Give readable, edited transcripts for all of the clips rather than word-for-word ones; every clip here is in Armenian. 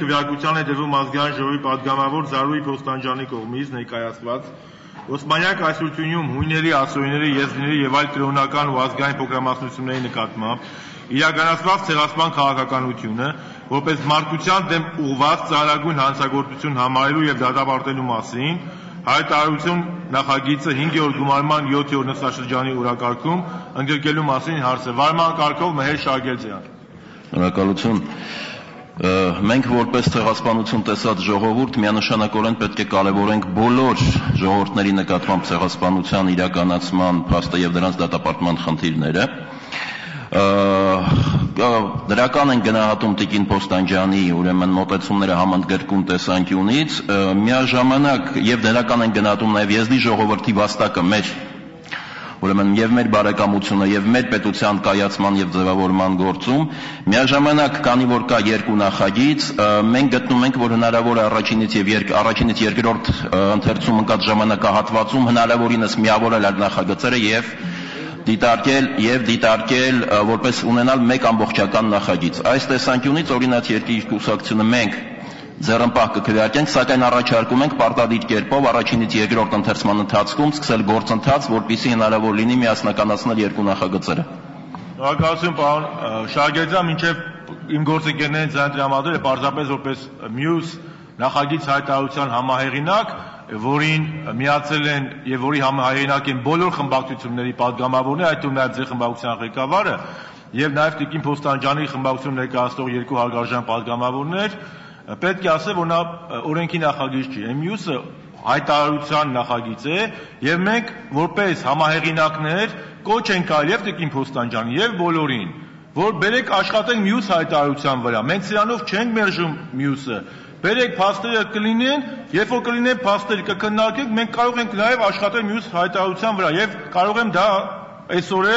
քվեարկության է դրվում ազգային ժողովի պատգամավոր Զարուհի Փոստանջյանի կողմից ներկայացված Օսմանյան կայսրությունում հույների, ասորիների, եզդիների եւ այլ կրոնական ու ազգային փոքրամասնությունների նկատմամբ իրականացված ցեղասպան քաղաքականությունը, որպես մարդկության դեմ ուղղված ծառայագույն հանցագործություն համարելու եւ դատապարտելու մասին, հայտարարություն նախագիծը 5-րդ գումարման 7-րդ նստաշրջանի օրակարգում ընդգրկելու մասին հարցը։ Վարման կարգով Մհեր Շարգելջյան։ Շնորհակալություն։ Մենք որպես ցեղասպանություն տեսած ժողովուրդ միանշանակորեն պետք է կարևորենք բոլոր ժողովուրդների նկատմամբ ցեղասպանության իրականացման փաստը եւ դրանց դատապարտման խնդիրները։ Դրական են գնահատում Տիկին Փոստանջյանի ուրեմն մոտեցումները համընդգրկուն տեսանկյունից, միաժամանակ եւ դրական են գնահատում նաեւ եզդի ժողովրդի վաստակը մեր ուրեմն եւ մեր բարեկամությունը եւ մեր պետության կայացման եւ ձևավորման գործում, միաժամանակ քանի որ կա երկու նախագիծ, մենք գտնում ենք, որ հնարավոր է առաջինից երկրորդ ընթերցում ընկած ժամանակահատվածում հնարավորինս միավորել այդ նախագծերը եւ դիտարկել որպես ունենալ մեկ ամբողջական նախագիծ։ Այս տեսանկյունից օրինաց երկրի կուսակցությունը մենք ձեռնպահ կքվեարկենք, սակայն առաջարկում ենք պարտադիր կերպով առաջինից երկրորդ ընթերցման ընթացքում սկսել գործընթաց, որպեսզի հնարավոր լինի միասնականացնել երկու նախագծերը։ Շնորհակալություն, պարոն Շարգելջյան, մինչև իմ գործընկերներին ձայն տրամադրել է պարզապես որպես մյուս նախագիծ հայտարարության համահեղինակ, որին միացել են եւ որի համահեղինակ են բոլոր խմբակցությունների падգամավորները, այդ թվում նաեւ ձեր խմբակցության ղեկավարը եւ նաեւ Տիկին Փոստանջյանի խմբակցություն ներկայացնող երկու հարգարժան падգամավորներ, պետք է ասել, որ նա օրենքի նախագիծ չի, մյուսը հայտարարության նախագիծ է եւ մենք որպես համահեղինակներ կոչ ենք արել եւ Տիկին Փոստանջյանին եւ բոլորին, որ բերեք աշխատենք մյուս հայտարարության վրա, մենք սրանով չենք մերժում մյուսը, բերեք փաստերը կլինեն, երբ որ կլինեն փաստերը կքննարկենք, մենք կարող ենք նաեւ աշխատել մյուս հայտարարության վրա եւ կարող եմ դա այսօր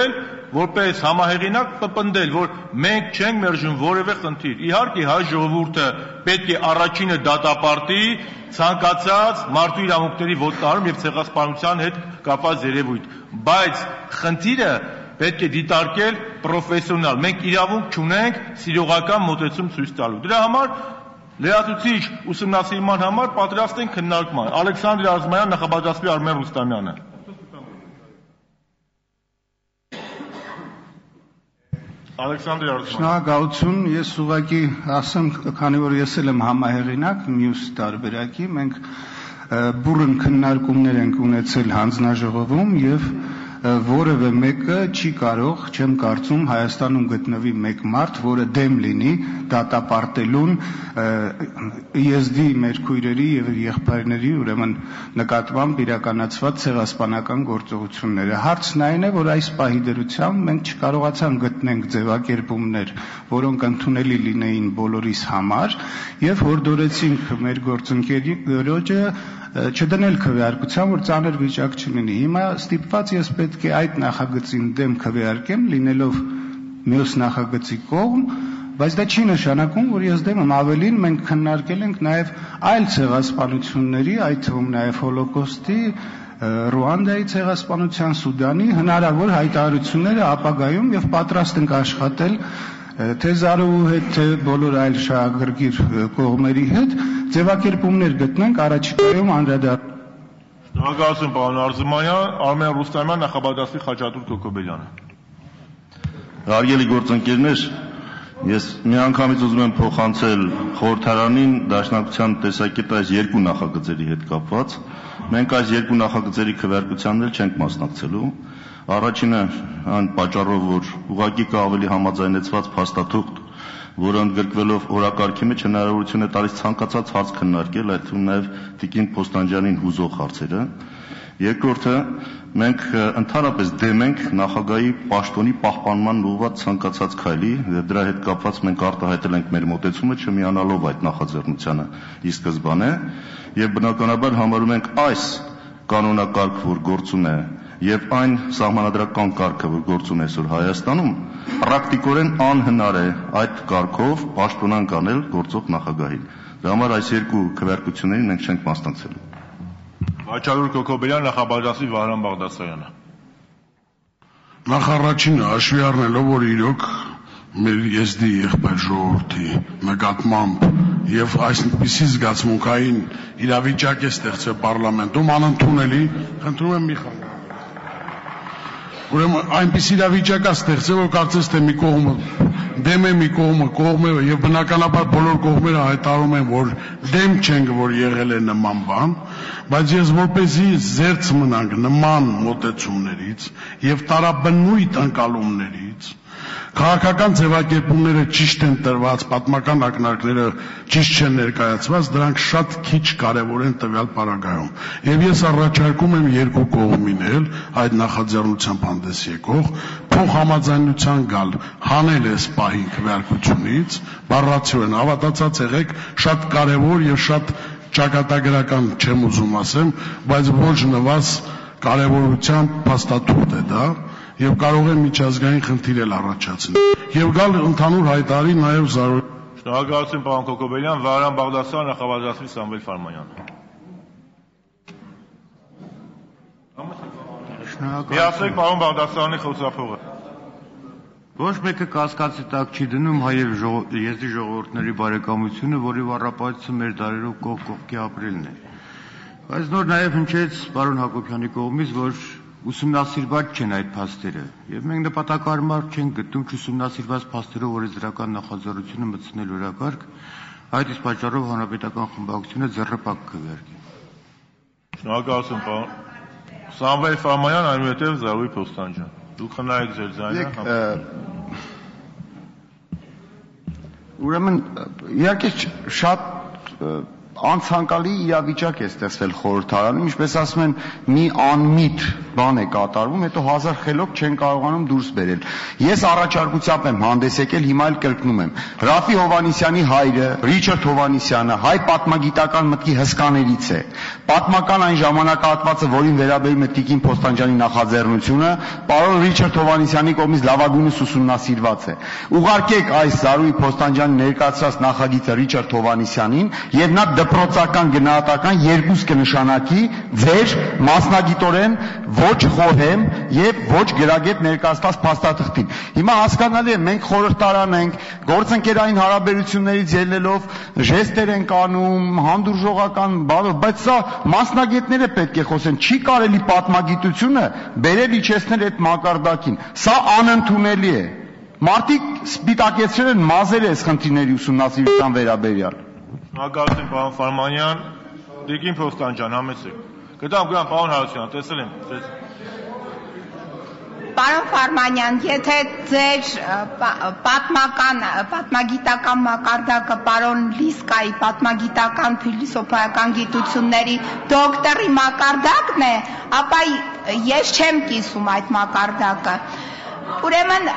որպես համահեղինակ պնդել, որ մենք չենք մերժում որևէ խնդիր։ Իհարկե, հայ ժողովուրդը պետք է առաջինը դատապարտի ցանկացած մարդու իրավունքների ոտնահարում եւ ցեղասպանության հետ կապված երևույթ, բայց խնդիրը պետք է դիտարկել պրոֆեսիոնալ։ Մենք իրավունք չունենք սիրողական մոտեցում ցույց տալու։ Դրա համար լրացուցիչ ուսումնասիրման համար պատրաստ ենք քննարկման։ Ալեքսանդր Արզումանյան, նախապատրաստվի Արմեն Ռուստամյանը։ Շնորհակալություն, ես ուղղակի ասեմ, քանի որ ես եմ համահեղինակ մյուս տարբերակի, մենք բուռն քննարկումներ ենք ունեցել հանձնաժողովում եւ որևէ մեկը չի կարող, չեմ կարծում, Հայաստանում գտնվի մեկ մարդ, որը դեմ լինի դատապարտելուն եզդի մեր քույրերի եւ եղբայրների ուրեմն նկատմամբ իրականացված ցեղասպանական գործողությունները։ Հարցն այն է, որ այս պահի դրությամբ մենք չկարողացանք գտնենք ձևակերպումներ, որոնք ընդունելի լինեին բոլորիս համար, եւ հորդորեցինք մեր գործընկերոջը չդնել քվեարկության, որ ծանր վիճակ չլինի։ Հիմա ստիպված ես պետք է այդ նախագծին դեմ քվեարկեմ, լինելով մյուս նախագծի կողմ, բայց դա չի նշանակում, որ ես դեմ եմ, ավելին մենք քննարկել ենք նաև այլ ցեղասպանությունների, այդ թվում նաև հոլոկոստի, Ռուանդայի ցեղասպանության, Սուդանի հնարավոր հայտարարությունները ապագայում եւ պատրաստ ենք աշխատել թե Զարուհու հետ, թե բոլոր այլ շահագրգիռ կողմերի հետ ձևակերպումներ գտնենք առաջիկայում անդրադառնալու։ Շնորհակալություն, պարոն Արզումանյան, Արմեն Ռուստամյան, նախապատրաստվի Խաչատուր Քոքոբելյանը։ Հարգելի գործընկերներ, ես միանգամից ուզում եմ փոխանցել խորհրդարանին դաշնակցության տեսակետը այս երկու նախագծերի հետ կապված։ Մենք այս երկու նախագծերի քվեարկությանն էլ չենք մասնակցելու։ Առաջինը այն պատճառով, որ ուղղակի կա ավելի համաձայնեցված փաստաթուղթ, որը ընդգրկվելով օրակարգի մեջ հնարավորություն է տալիս ցանկացած հարց քննարկել, այդ թվում նաև Տիկին Փոստանջյանին հուզող հարցերը։ Երկրորդը, մենք ընդհանրապես դեմ ենք նախագահի պաշտոնի պահպանման ուղղված ցանկացած քայլի, դրա հետ կապված մենք արտահայտել ենք մեր մոտեցումը չմիանալով այդ նախաձեռնությանը ի սկզբանե, եւ բնականաբար համարում ենք այս կանոնակարգ, որ գործում է, եւ այն սահմանադրական կարգը, որ գործում է այսօր Հայաստանում, պրակտիկորեն անհնար է այդ կարգով պաշտոնանկ անել գործող նախագահին։ Դրա համար այս երկու քվեարկություններին մենք չենք մասնակցելու։ Խաչատուր Քոքոբելյան, նախապատրաստվի Վահրամ Բաղդասարյանը։ Նախ առաջինը հաշվի առնելով, որ իրոք մեր եզդի եղբայր ժողովրդի նկատմամբ եւ այսպիսի զգացմունքային իրավիճակ է ստեղծվել պարլամենտում, անընդունելի, խնդրում եմ մի խաղ։ Ուրեմն այնպիսի իրավիճակ է ստեղծվել, որ կարծես թե մի կողմը դեմ է, մի կողմը կողմ է, եւ բնականաբար բոլոր կողմերը հայտարարում են, որ դեմ չեն, որ եղել է նման բան, բայց ես որպեսզի զերծ մնանք նման մոտեցումներից եւ տարաբնույթ ընկալումներից, քաղաքական ձևակերպումները ճիշտ են տրված, պատմական ակնարկները ճիշտ չեն ներկայացված, դրանք շատ քիչ կարևոր են տվյալ պարագայում։ Եվ ես առաջարկում եմ երկու կողմին էլ այդ նախաձեռնությամբ հանդես եկող փոխհամաձայնության գալ, հանել այս պահին քվեարկությունից, բառացիորեն հավատացած եղեք, շատ կարևոր եւ շատ ճակատագրական չեմ ուզում ասեմ, բայց ոչ նվազ կարևորությամբ փաստաթուղթ է դա։ Եվ կարող է միջազգային խնդիր էլ առաջացնել։ Եվ գալ ընդհանուր հայտարարի նաև զարու։ Շնորհակալություն պարոն Կոկոբելյան, Վահրամ Բաղդասարյան, նախավարժացնի Սամվել Ֆարմանյան։ Միացեք պարոն Բաղդասարյանի խոսափողը։ Ոչ մեկը կասկածի տակ չի դնում հայ եւ եզդի ժողովուրդների բարեկամությունը, որի վառապահությունը մեր դարերով կողք կողքի ապրելն է։ Բայց նոր նաև հնչեց պարոն Հակոբյանի կողմից, որ ուսումնասիրված չեն այդ փաստերը, եւ մենք նպատակարար չենք գտնում չուսումնասիրված փաստերով օրենսդրական նախաձեռնությունը մտցնել օրակարգ, այդ իսկ պատճառով հանրապետական խմբակցությունը ձեռնպակ քվեարկի։ Շնորհակալություն պարոն Սամվել Ֆարմանյան, այնուհետև Զարուհի Փոստանջյան։ Դուք խնայեք ձեր ձայնը։ Ուրեմն իհարկե շատ անցանկալի իրավիճակ է ստեղծվել խորհրդարանում, ինչպես ասում են, մի անմիտ բան է կատարվում, հետո հազար խելոք չեն կարողանում դուրս բերել։ Ես առաջարկությամբ եմ հանդես եկել, հիմա էլ կրկնում եմ։ Ռաֆի Հովհաննիսյանի հայրը, Ռիչարդ Հովհաննիսյանը, հայ պատմագիտական մտքի հսկաներից է։ Պատմական այն ժամանակահատվածը, որին վերաբերում է Տիկին Փոստանջյանի նախաձեռնությունը, պարոն Ռիչարդ Հովհաննիսյանի կողմից լավագույնս ուսումնասիրված է։ Ուղարկեք այս Զարուհի Փոստանջյանի ներկայացրած նախագիծը Ռիչարդ Հովհաննիսյանին, եւ նա դպրոցական գնահատական երկուս կնշանակի ձեր մասնագիտորեն ոչ խոհեմ եւ ոչ գրագետ ներկայացված փաստաթղթին։ Հիմա հասկանալի է, մենք խորհրդարան ենք, գործընկերային հարաբերություններից ելնելով ժեստեր են անում, հանդուրժողական բանով, բայց սա մասնագետները պետք է խոսեն, չի կարելի պատմագիտությունը բերել իջեցնել այդ մակարդակին։ Սա անընդունելի է։ Մարդիկ սպիտակեցրել են մազերը այս խնդիրների ուսումնասիրության վերաբերյալ։ Շնորհակալություն պարոն Ֆարմանյան, Տիկին Փոստանջյան, համեցեք։ Գտամ պարոն Հարությունյան, տեսել եմ։ Պարոն Ֆարմանյան, եթե ձեր պատմագիտական մակարդակը պարոն Լիսկայի պատմագիտական փիլիսոփայական գիտությունների դոկտորի մակարդակն է, ապա ես չեմ կիսում այդ մակարդակը։ Ուրեմն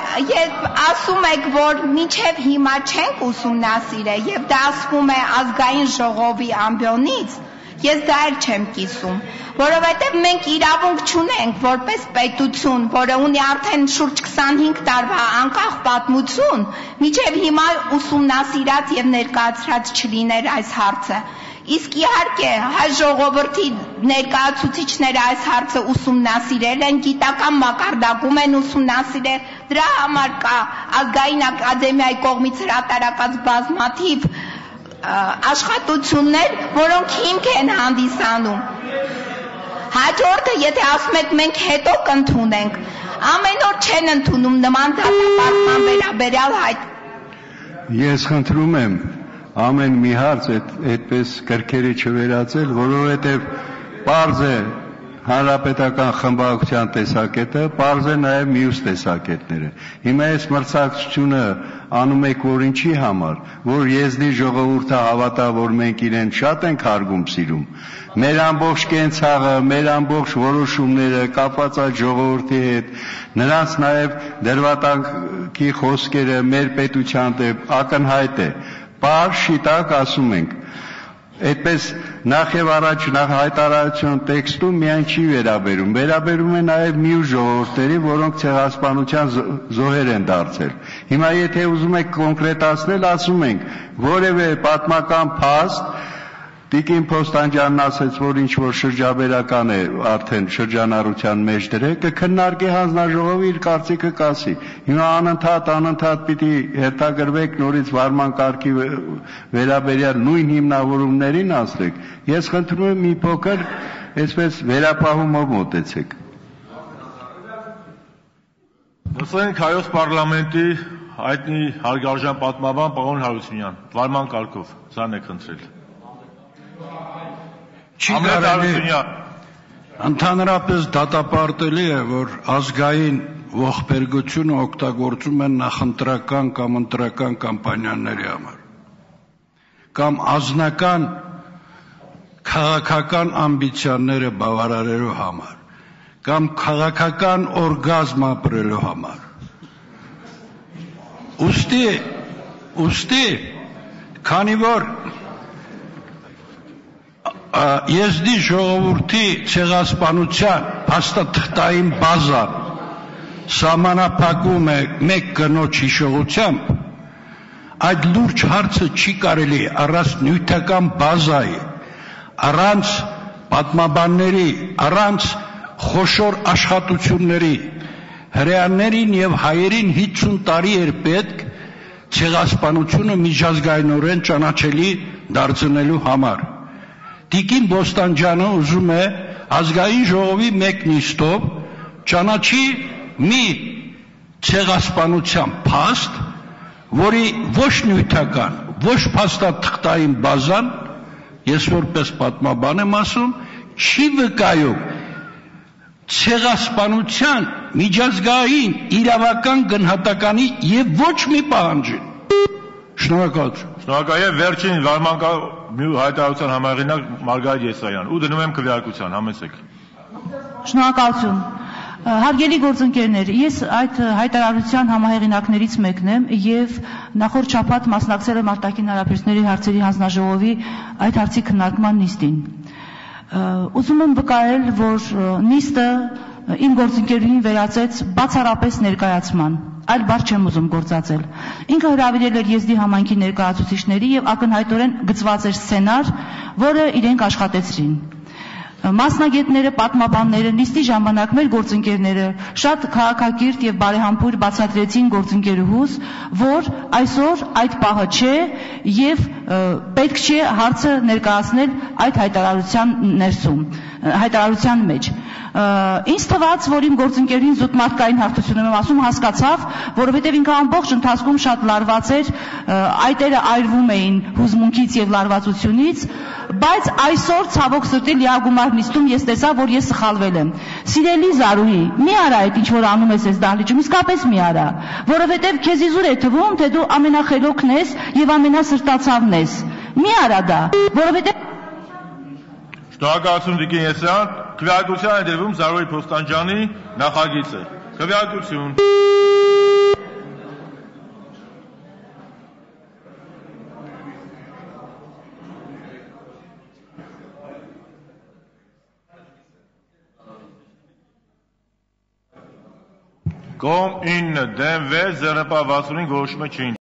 ասում եք, որ մինչև հիմա չենք ուսումնասիրել եւ դա ասվում է ազգային ժողովի ամբիոնից, ես դա էլ չեմ կիսում, որովհետեւ մենք իրավունք չունենք որպես պետություն, որը ունի արդեն շուրջ 25 տարվա անկախ պատմություն, մինչև հիմա ուսումնասիրած եւ ներկայացրած չլիներ այս հարցը։ Իսկ իհարկե հայ ժողովրդի ներկայացուցիչները այս հարցը ուսումնասիրել են, գիտական մակարդակում են ուսումնասիրել, դրա համար կա ազգային ակադեմիայի կողմից հրատարակած բազմաթիվ աշխատություններ, որոնք հիմք են հանդիսանում։ Հաջորդը, եթե ասում եք մենք հետո կընդունենք, ամեն օր չեն ընդունում նման դատապարտման վերաբերյալ հայտ։ Ես խնդրում եմ ամեն մի հարց այդպես կրքերի չվերածել, որովհետև պարզ է հանրապետական խմբակցության տեսակետը, պարզ է նաև մյուս տեսակետները։ Հիմա այս մրցակցությունը անում եք որ ինչի համար, որ եզդի ժողովուրդը հավատա, որ մենք իրեն շատ ենք հարգում սիրում։ Մեր ամբողջ կենցաղը, մեր ամբողջ որոշումները կապված այդ ժողովրդի հետ, նրանց նաև դրվատանքի խոսքերը մեր պետության դեմ ակնհայտ է։ Պար շիտակ ասում ենք, այդպես նախ եւ առաջ հայտարարություն տեքստում միայն չի վերաբերում, վերաբերում է նաև մյուս ժողովուրդների, որոնք ցեղասպանության զոհեր են դարձել։ Հիմա եթե ուզում եք կոնկրետացնել, ասում ենք, որևէ պատմական փաստ Տիկին Փոստանջյանն ասեց, որ ինչ որ շրջաբերական է արդեն շրջանառության մեջ դրել, կքննարկի հանձնաժողովը իր կարծիքը կասի։ Հիմա անընդհատ պիտի հերթագրվեք նորից վարման կարգի վերաբերյալ նույն հիմնավորումներին ասեք։ Ես խնդրում եմ մի փոքր այսպես վերապահումով մոտեցեք։ Լսենք հայոց պարլամենտի հայտնի հարգարժան պատմաբան պարոն Հարությունյան, վարման կարգով, ցան եք խնդրել։ Չի կարելի ընդհանրապես դատապարտելի է, որ ազգային ողբերգությունը օգտագործում են նախընտրական կամ ընտրական կամպանիաների համար կամ ազնական քաղաքական ամբիցիաները բավարարելու համար կամ քաղաքական օրգազմ ապրելու համար ուստի քանի որ Եզդի ժողովրդի ցեղասպանության փաստաթղթային բազան սահմանափակում է մեկ կնոջ հիշողությամբ, այդ լուրջ հարցը չի կարելի առանց նյութական բազայի, առանց պատմաբանների, առանց խոշոր աշխատությունների, հրեաներին եւ հայերին 50 տարի էր պետք ցեղասպանությունը միջազգայինորեն ճանաչելի դարձնելու համար։ Տիկին Բոստանջյանը ուզում է ազգային ժողովի մեկ նիստով ճանաչի մի ցեղասպանության փաստ, որի ոչ նյութական, ոչ փաստաթղթային բազան, ես որպես պատմաբան եմ ասում, չի վկայում ցեղասպանության միջազգային իրավական գնահատականի եւ ոչ մի պահանջի։ Շնորհակալություն։ Շնորհակալ վերջին վարման հայտարարության համահեղինակ Մարգարիտ Եսայան, ու դնում եմ քվեարկության, համեցեք։ Շնորհակալություն։ Հարգելի գործընկերներ, ես այդ հայտարարության համահեղինակներից մեկն եմ եւ նախորդ շաբաթ մասնակցել եմ արտաքին հարաբերությունների հարցերի հանձնաժողովի այդ հարցի քննարկման նիստին։ Ուզում եմ վկայել, որ նիստը իմ գործընկերուհին վերածեց բացառապես ներկայացման, այլ բառ չեմ ուզում գործածել։ Ինքը հրավիրել էր Եզդի համայնքի ներկայացուցիչների եւ ակնհայտորեն գծված էր սցենար, որը իրենք աշխատեցրին։ Մասնագետները, պատմաբանները, նիստի ժամանակ մեր գործընկերները շատ քաղաքակիրթ եւ բարեհամբույր բացատրեցին գործընկերուհուս, որ այսօր այդ պահը չէ եւ պետք չէ հարցը ներկայացնել այդ հայտարարության մեջ։ Ինձ թվաց, որ իմ գործընկերին զուտ մարդկային հարթություն եմ ասում, հասկացավ, որովհետև ինքը ամբողջ ընթացքում շատ լարված էր, այտերը այրվում էին հուզմունքից եւ լարվածությունից, բայց այսօր ցավոք սրտի լիագումար նիստում ես տեսա, որ ես սխալվել եմ։ Սիրելի Զարուհի, մի արա այդ ինչ որ անում ես այս դահլիճում, իսկապես մի արա, որովհետև քեզ իզուր է թվում, թե դու ամենախելոքն ես եւ ամենասրտացավն ես։ Մի արա դա, որովհետև Շնորհակալություն Տիկին Եսայան, քվեարկության է դրվում Զարուհի Փոստանջյանի նախագիծը։ Քվեարկություն։ Կողմ 9 դեմ 6 065 որոշումը չի